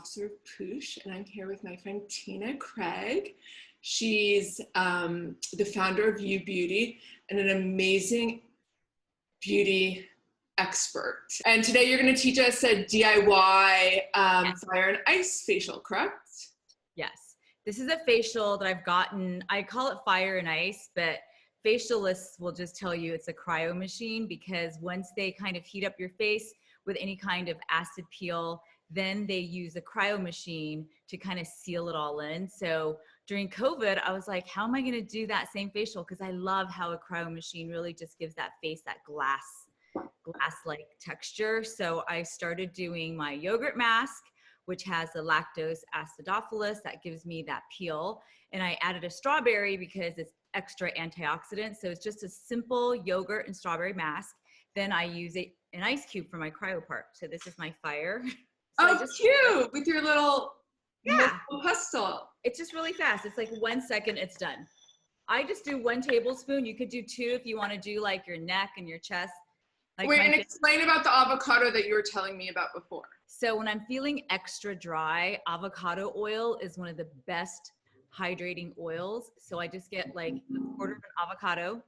officer of Poosh, and I'm here with my friend Tina Craig. She's the founder of You Beauty and an amazing beauty expert. And today you're going to teach us a DIY fire and ice facial, correct? Yes. This is a facial that I've gotten. I call it fire and ice, but facialists will just tell you it's a cryo machine, because once they kind of heat up your face with any kind of acid peel, then they use a cryo machine to kind of seal it all in. So during COVID, I was like, how am I going to do that same facial? Because I love how a cryo machine really just gives that face that glass-like texture. So I started doing my yogurt mask, which has the lactose acidophilus that gives me that peel. And I added a strawberry because it's extra antioxidant. So it's just a simple yogurt and strawberry mask. Then I use an ice cube for my cryo part. So this is my fire. So oh, cute! With your little pestle. It's just really fast. It's like 1 second, it's done. I just do 1 tablespoon. You could do 2 if you want to do like your neck and your chest. Like wait, and explain about the avocado that you were telling me about before. So when I'm feeling extra dry, avocado oil is one of the best hydrating oils. So I just get like 1/4 of an avocado,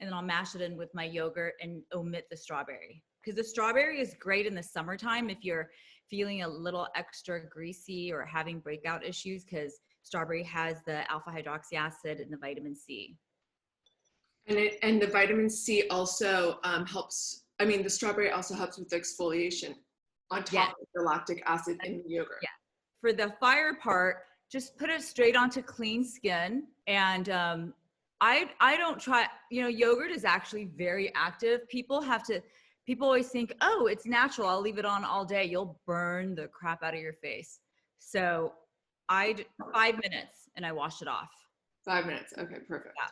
and then I'll mash it in with my yogurt and omit the strawberry. Because the strawberry is great in the summertime if you're feeling a little extra greasy or having breakout issues, because strawberry has the alpha hydroxy acid and the vitamin C. And the vitamin C also helps. I mean, the strawberry also helps with the exfoliation on top of the lactic acid in the yogurt. Yeah. For the fire part, just put it straight onto clean skin. And I don't try, yogurt is actually very active. People always think, oh, it's natural, I'll leave it on all day. You'll burn the crap out of your face. So 5 minutes and I wash it off. 5 minutes. Okay, perfect. Yeah.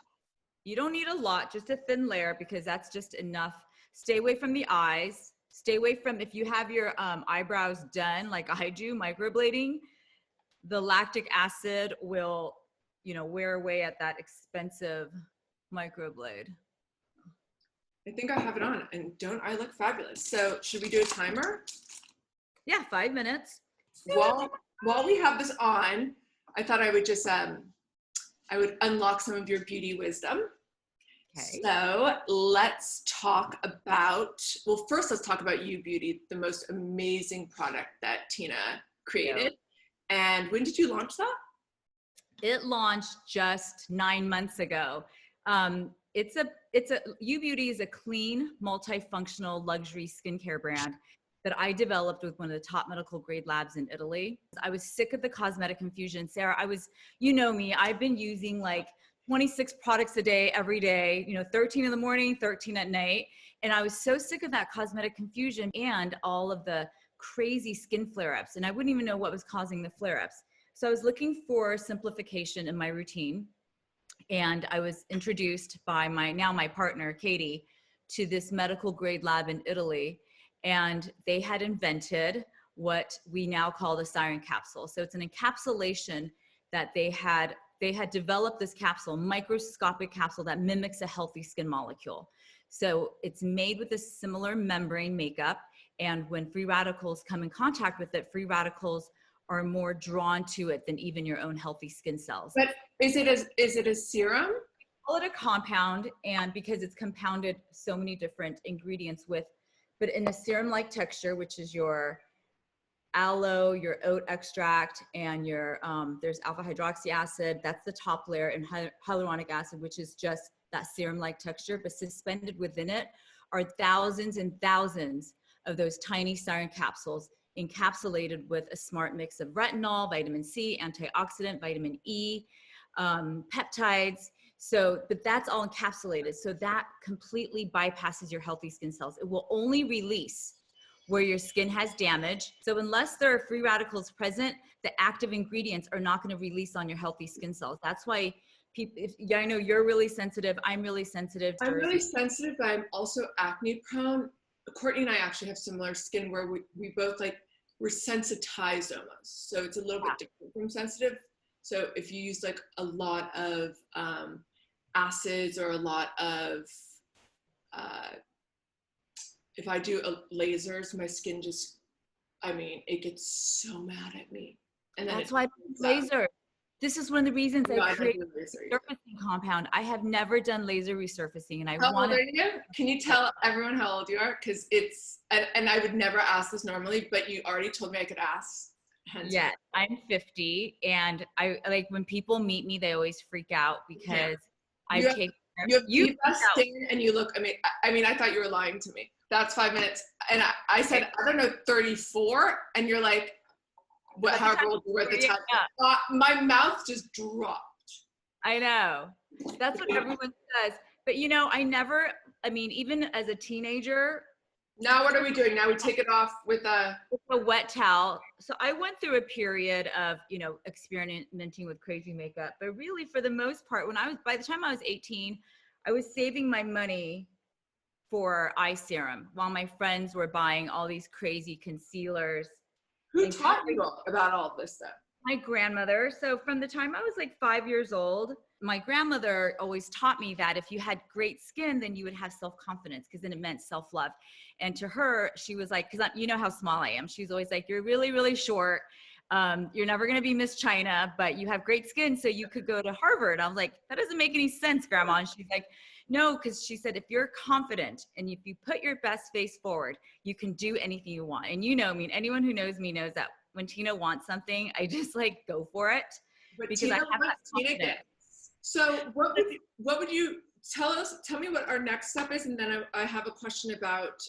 You don't need a lot, just a thin layer, because that's just enough. Stay away from the eyes. Stay away from, if you have your eyebrows done like I do, microblading, the lactic acid will, wear away at that expensive microblade. I think I have it on, and don't I look fabulous? So should we do a timer? Yeah, 5 minutes. While we have this on, I thought I would just, I would unlock some of your beauty wisdom. Okay. So let's talk about, well, first let's talk about You Beauty, the most amazing product that Tina created. Yeah. And when did you launch that? It launched just 9 months ago. You Beauty is a clean, multifunctional luxury skincare brand that I developed with one of the top medical grade labs in Italy. I was sick of the cosmetic confusion. Sarah, you know me, I've been using like 26 products a day, every day, 13 in the morning, 13 at night. And I was so sick of that cosmetic confusion and all of the crazy skin flare-ups. And I wouldn't even know what was causing the flare-ups. So I was looking for simplification in my routine. And I was introduced by my partner, Katie, to this medical grade lab in Italy. And they had invented what we now call the siren capsule. So it's an encapsulation that they had developed, this capsule, microscopic capsule that mimics a healthy skin molecule. So it's made with a similar membrane makeup. And when free radicals come in contact with it, free radicals are more drawn to it than even your own healthy skin cells. But is it a serum? We call it a compound, and because it's compounded so many different ingredients but in a serum-like texture, which is your aloe, your oat extract, and your there's alpha hydroxy acid. That's the top layer, and hyaluronic acid, which is just that serum-like texture. But suspended within it are thousands and thousands of those tiny siren capsules, encapsulated with a smart mix of retinol, vitamin C, antioxidant, vitamin E, peptides. But that's all encapsulated. So that completely bypasses your healthy skin cells. It will only release where your skin has damage. So unless there are free radicals present, the active ingredients are not going to release on your healthy skin cells. That's why I know you're really sensitive. I'm really sensitive. I'm really sensitive, but I'm also acne prone. Kourtney and I actually have similar skin where we both we're sensitized almost. So it's a little bit different from sensitive. So if you use like a lot of acids or a lot of, if I do lasers, my skin just I mean, it gets so mad at me. And then That's why I do laser. This is one of the reasons I created a resurfacing compound. I have never done laser resurfacing, and I How want old are you? Can you tell everyone how old you are? Because it's, and I would never ask this normally, but you already told me I could ask. Yeah, I'm 50, and I like when people meet me, they always freak out because I take. You have the best skin, and you look. I mean, I thought you were lying to me. That's 5 minutes, and I said, I don't know, 34, and you're like, what? However old you were at the time. My mouth just dropped. I know. That's what everyone says. But you know, I mean, even as a teenager. Now what are we doing? Now we take it off with a wet towel. So I went through a period of, you know, experimenting with crazy makeup. But really, for the most part, by the time I was 18, I was saving my money for eye serum while my friends were buying all these crazy concealers. Who taught you about all this stuff? My grandmother. So from the time I was like 5 years old, my grandmother always taught me that if you had great skin, then you would have self-confidence, because then it meant self-love. And to her, she was like, because you know how small I am. She's always like, you're really, really short. You're never going to be Miss China, but you have great skin, so you could go to Harvard. I was like, that doesn't make any sense, Grandma. And she's like, no, because she said, if you're confident and if you put your best face forward, you can do anything you want. And you know me, anyone who knows me knows that when Tina wants something, I just like go for it. But because Tina, I have that confidence. So what would you tell me what our next step is, and then I have a question about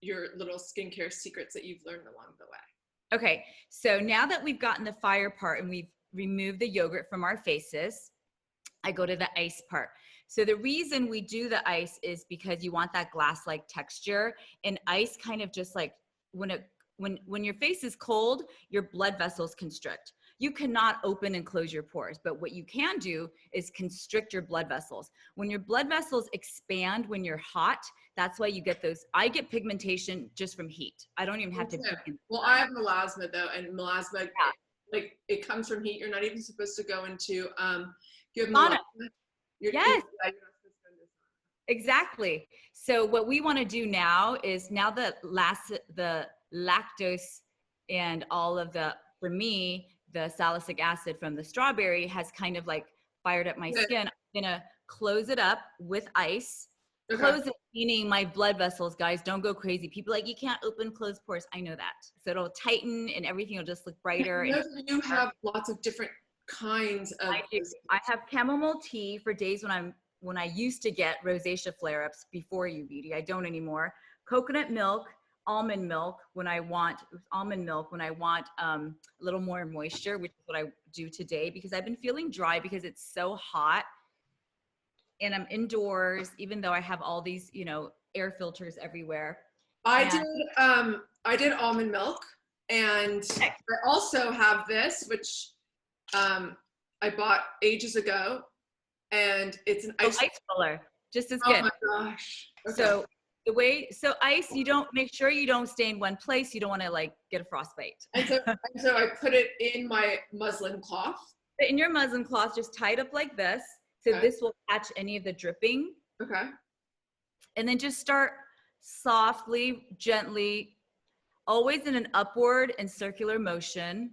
your little skincare secrets that you've learned along the way. Okay, so now that we've gotten the fire part and we've removed the yogurt from our faces, I go to the ice part. So the reason we do the ice is because you want that glass-like texture, and ice kind of just like when your face is cold, your blood vessels constrict. You cannot open and close your pores, but what you can do is constrict your blood vessels. When your blood vessels expand when you're hot, that's why you get those. I get pigmentation just from heat. I don't even have to. Well, I have melasma though, and melasma, like it comes from heat. You're not even supposed to go into. You have melasma. Yes. Exactly. So what we want to do now is the lactose and all of for me, the salicylic acid from the strawberry has kind of like fired up my skin. I'm going to close it up with ice. Okay. Close it, meaning my blood vessels, guys, don't go crazy. People like, you can't open close pores. I know that. So it'll tighten and everything will just look brighter. You have lots of different kinds of. I have chamomile tea for days when I used to get rosacea flare-ups before UVD. I don't anymore. Coconut milk, almond milk when I want a little more moisture, which is what I do today because I've been feeling dry because it's so hot and I'm indoors, even though I have all these, you know, air filters everywhere. I did almond milk, and I also have this, which I bought ages ago, and it's an ice filler, just as good. Oh my gosh. Okay. So ice, make sure you don't stay in one place. You don't want to like get a frostbite. And so I put it in my muslin cloth. In your muslin cloth, just tie it up like this. So this will catch any of the dripping. Okay. And then just start softly, gently, always in an upward and circular motion.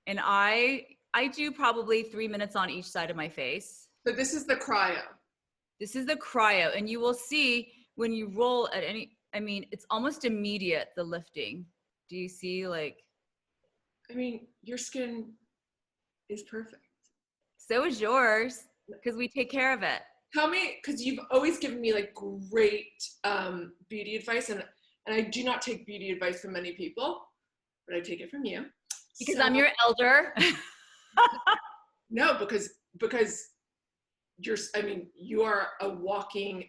And I do probably 3 minutes on each side of my face. So this is the cryo. This is the cryo. And you will see when you roll at it's almost immediate, the lifting. Do you see your skin is perfect. So is yours, because we take care of it. Tell me, because you've always given me like great beauty advice, and I do not take beauty advice from many people, but I take it from you. Because I'm your elder. No, because you are a walking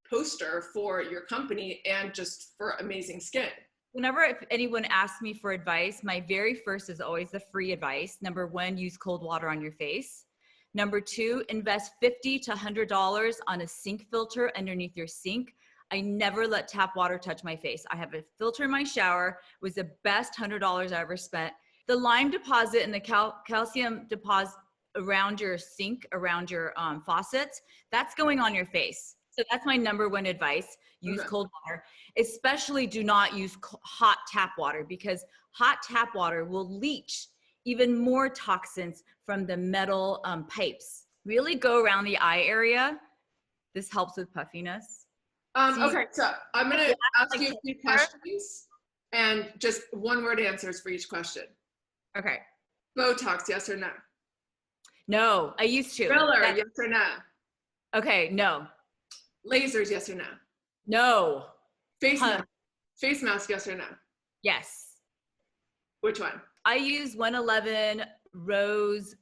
poster for your company and just for amazing skin. Whenever if anyone asks me for advice, my very first is always the free advice. Number 1, use cold water on your face. Number 2, invest $50 to $100 on a sink filter underneath your sink. I never let tap water touch my face. I have a filter in my shower. It was the best $100 I ever spent. The lime deposit and the calcium deposit around your sink, around your faucets, that's going on your face. So that's my number one advice. Use Okay. cold water. Especially do not use hot tap water, because hot tap water will leach even more toxins from the metal pipes. Really go around the eye area. This helps with puffiness. Okay, so I'm going to ask like you a few questions and just one word answers for each question. Okay. Botox, yes or no? No, I used to. Filler, yes or no? Okay, no. Lasers, yes or no? No. Face mask, yes or no? Yes. Which one? I use 111 Rose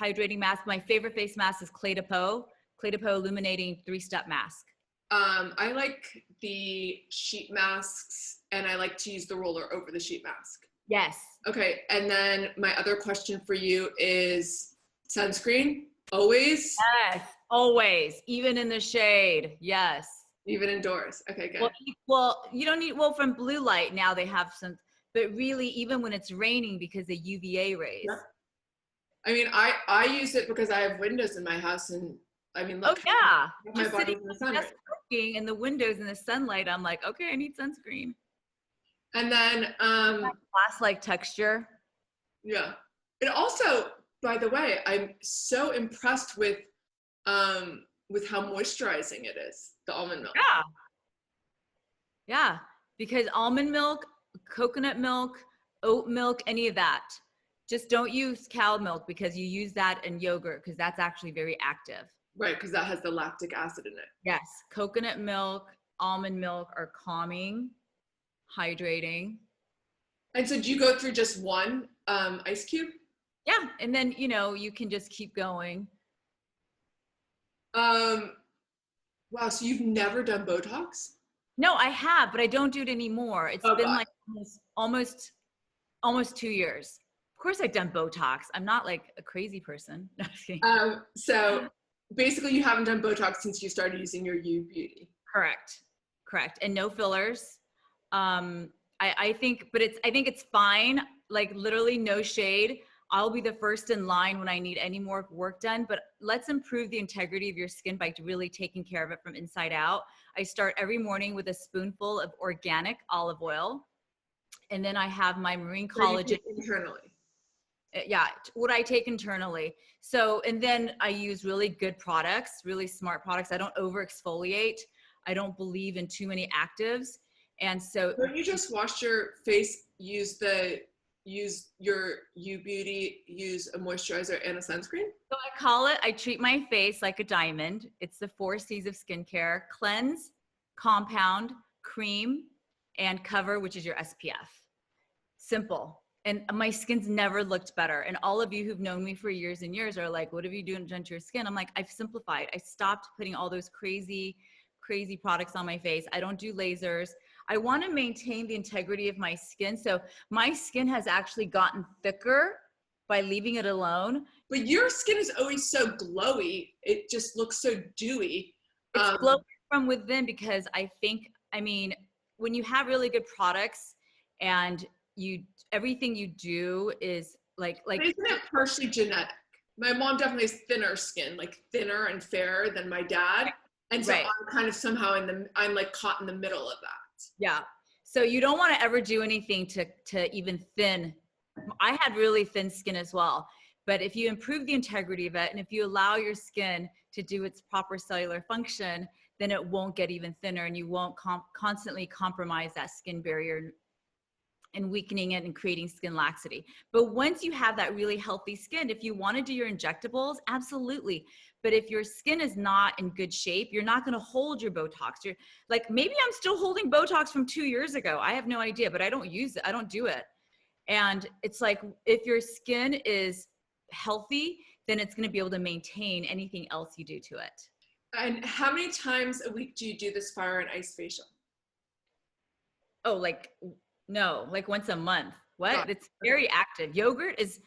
Hydrating Mask. My favorite face mask is Clé de Peau Illuminating 3-Step Mask. I like the sheet masks, and I like to use the roller over the sheet mask. Yes. Okay, and then my other question for you is sunscreen, always? Yes, always, even in the shade. Yes. Even indoors. Okay, good. Well, you don't need, well, from blue light now they have some, but really even when it's raining because of UVA rays. Yeah. I mean, I use it because I have windows in my house, and I mean, look. Oh yeah, my body's in the sun. Just working in the windows in the sunlight, I'm like, okay, I need sunscreen. And then glass-like texture. Yeah. It also, by the way, I'm so impressed with how moisturizing it is, the almond milk. Yeah. Yeah, because almond milk, coconut milk, oat milk, any of that. Just don't use cow milk, because you use that in yogurt because that's actually very active. Right, because that has the lactic acid in it. Yes, coconut milk, almond milk are calming, hydrating. And so do you go through just one ice cube? Yeah, and then, you can just keep going. Wow, so you've never done Botox? No, I have, but I don't do it anymore. It's been like almost 2 years. Of course I've done Botox. I'm not like a crazy person. No, just kidding. So basically you haven't done Botox since you started using your U Beauty. Correct. And no fillers. I think it's fine. Like literally no shade. I'll be the first in line when I need any more work done, but let's improve the integrity of your skin by really taking care of it from inside out. I start every morning with a spoonful of organic olive oil. And then I have my marine collagen. Internally. Yeah, what I take internally. So, and then I use really good products, really smart products. I don't over exfoliate. I don't believe in too many actives. And so. Don't you just wash your face, use your U Beauty, use a moisturizer and a sunscreen? So I treat my face like a diamond. It's the 4 C's of skincare: cleanse, compound, cream, and cover, which is your SPF. Simple. And my skin's never looked better. And all of you who've known me for years and years are like, what have you done to your skin? I'm like, I've simplified. I stopped putting all those crazy products on my face. I don't do lasers. I want to maintain the integrity of my skin. So my skin has actually gotten thicker by leaving it alone. But your skin is always so glowy. It just looks so dewy. It's glowing from within, because when you have really good products and everything you do is like isn't it partially genetic? My mom definitely has thinner skin, like thinner and fairer than my dad. And so I'm kind of somehow I'm like caught in the middle of that. Yeah. So you don't want to ever do anything to even thin. I had really thin skin as well. But if you improve the integrity of it, and if you allow your skin to do its proper cellular function, then it won't get even thinner, and you won't constantly compromise that skin barrier and weakening it and creating skin laxity. But once you have that really healthy skin, if you want to do your injectables, absolutely. But if your skin is not in good shape, you're not going to hold your Botox. You're like, maybe I'm still holding Botox from 2 years ago. I have no idea, but I don't use it. I don't do it. And it's like, if your skin is healthy, then it's going to be able to maintain anything else you do to it. And how many times a week do you do this fire and ice facial? Oh, no, like once a month. What? It's very active. Yogurt is,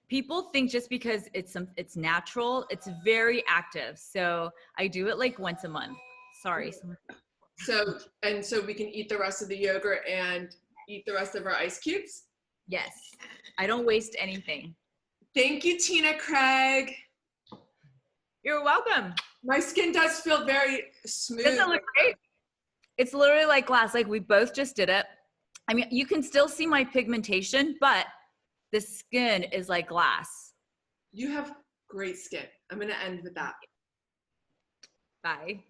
people think just because it's natural, it's very active. So I do it like once a month. Sorry. So we can eat the rest of the yogurt and eat the rest of our ice cubes? Yes. I don't waste anything. Thank you, Tina Craig. You're welcome. My skin does feel very smooth. Doesn't it look great? It's literally like glass. Like we both just did it. I mean, you can still see my pigmentation, but the skin is like glass. You have great skin. I'm going to end with that. Bye.